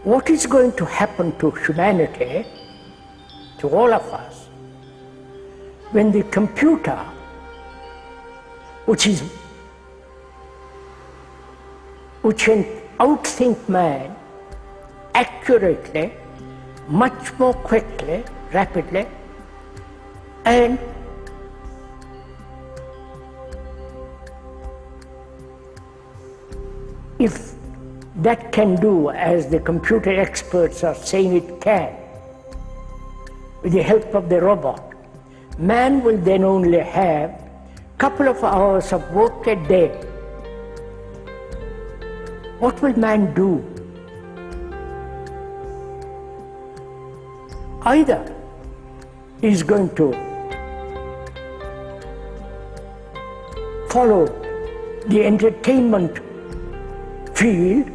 what is going to happen to humanity, to all of us, when the computer, which can outthink man accurately, much more quickly, rapidly, and if that can do, as the computer experts are saying it can, with the help of the robot, man will then only have a couple of hours of work a day. What will man do? Either he is going to follow the entertainment field,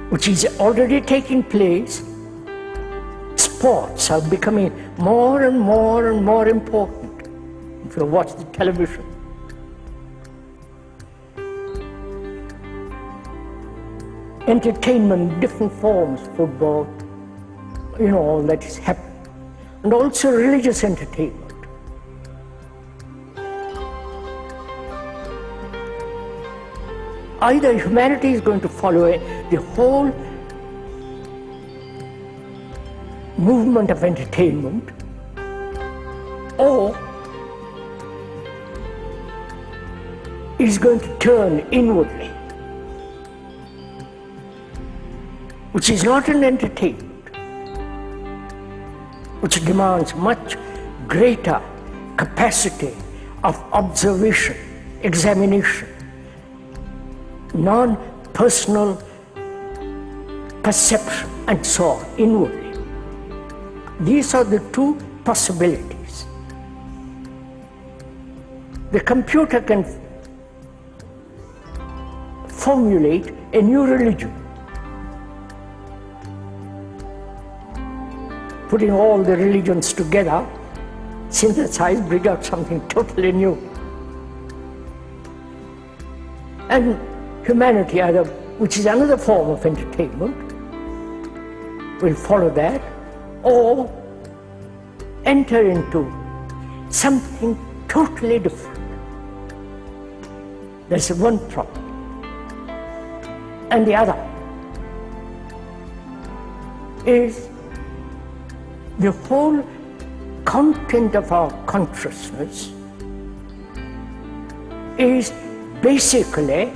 which is already taking place. Sports are becoming more and more and more important if you watch the television. Entertainment, different forms, football, all that is happening. And also religious entertainment. Either humanity is going to follow the whole movement of entertainment, or is going to turn inwardly, which is not an entertainment, which demands much greater capacity of observation, examination, non-personal perception, and so on, inwardly. These are the two possibilities. The computer can formulate a new religion, putting all the religions together, synthesize, bring out something totally new. And humanity, which is another form of entertainment, will follow that, or enter into something totally different. That's one problem. And the other is the whole content of our consciousness is basically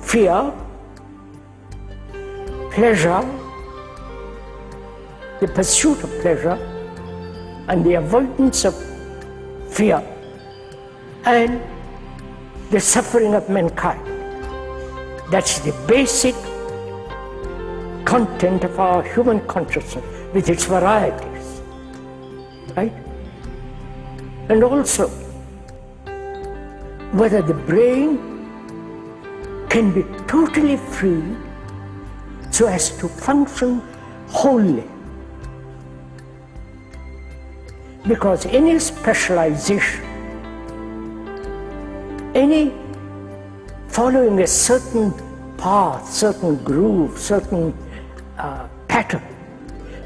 fear, pleasure, the pursuit of pleasure, and the avoidance of fear, and the suffering of mankind. That's the basic content of our human consciousness, with its varieties, right? And also, whether the brain can be totally free so as to function wholly. Because any specialization, any following a certain path, certain groove, certain pattern,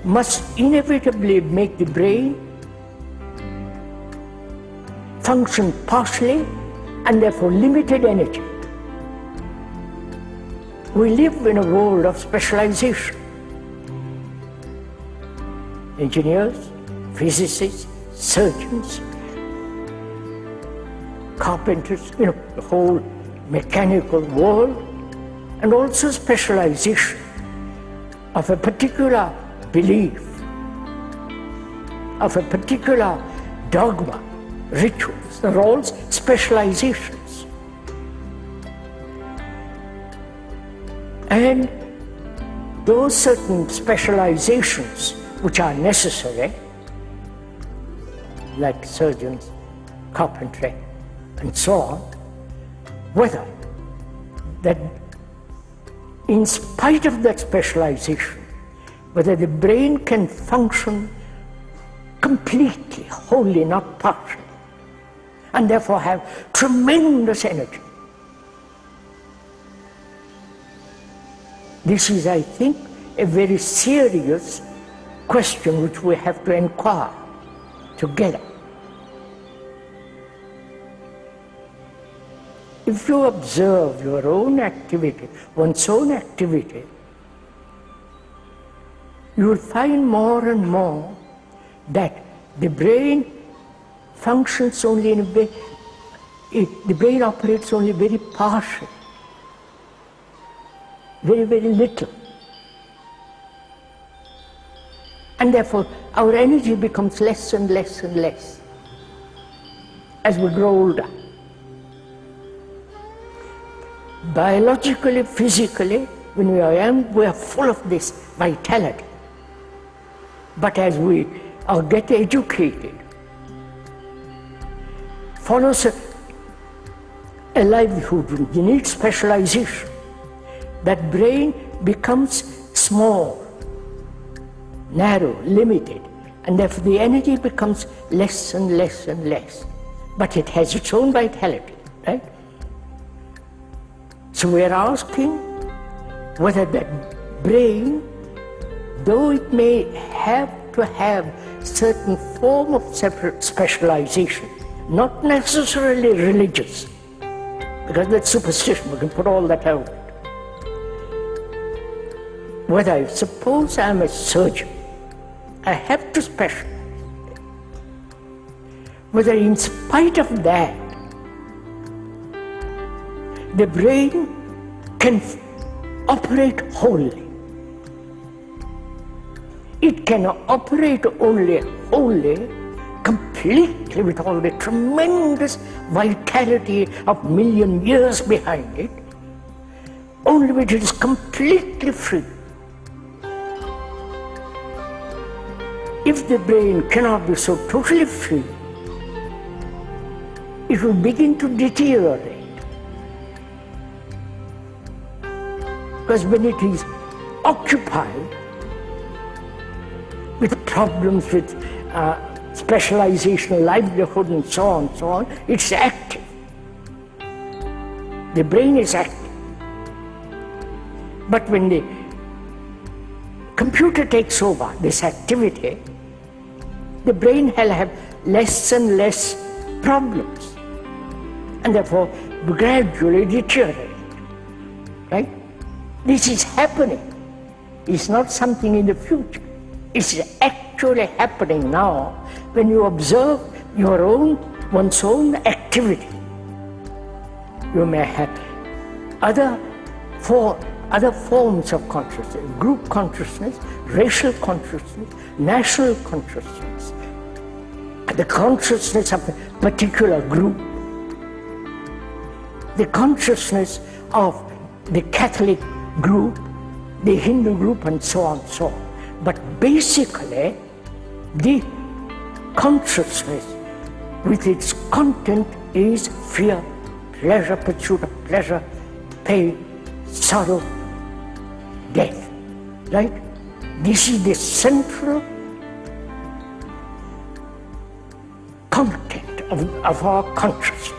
must inevitably make the brain function partially and therefore limited energy. We live in a world of specialization. Engineers, physicists, surgeons, carpenters, the whole mechanical world, and also specialization of a particular belief, of a particular dogma, rituals. They're all specializations. And those certain specializations which are necessary, like surgeons, carpentry, and so on, whether that in spite of that specialization, whether the brain can function completely, wholly, not partially, and therefore have tremendous energy. This is, I think, a very serious question which we have to inquire together. If you observe your own activity, one's own activity, you will find more and more that the brain functions only in a way, the brain operates only very partially, very, very little. And therefore, our energy becomes less and less and less as we grow older. Biologically, physically, when we are young, we are full of this vitality. But as we get educated, follows a livelihood, you need specialization. That brain becomes small, narrow, limited, and therefore the energy becomes less and less and less. But it has its own vitality, right? So we are asking whether that brain, though it may have to have certain form of separate specialization, not necessarily religious, because that's superstition, we can put all that out. Whether I suppose I'm a surgeon, I have to specialize. Whether in spite of that, the brain can operate wholly. It can operate only wholly, completely, with all the tremendous vitality of million years behind it, only when it is completely free. If the brain cannot be so totally free, it will begin to deteriorate. Because when it is occupied with problems with specialization, livelihood, and so on, it's active. The brain is active. But when the computer takes over this activity, the brain will have less and less problems, and therefore gradually deteriorate, right? This is happening. It's not something in the future. It's actually happening now when you observe your one's own activity. You may have other forms of consciousness, group consciousness, racial consciousness, national consciousness, the consciousness of a particular group, the consciousness of the Catholic group, the Hindu group, and so on, so on. But basically, the consciousness with its content is fear, pleasure, pursuit of pleasure, pain, sorrow, death, right? This is the central content of our consciousness.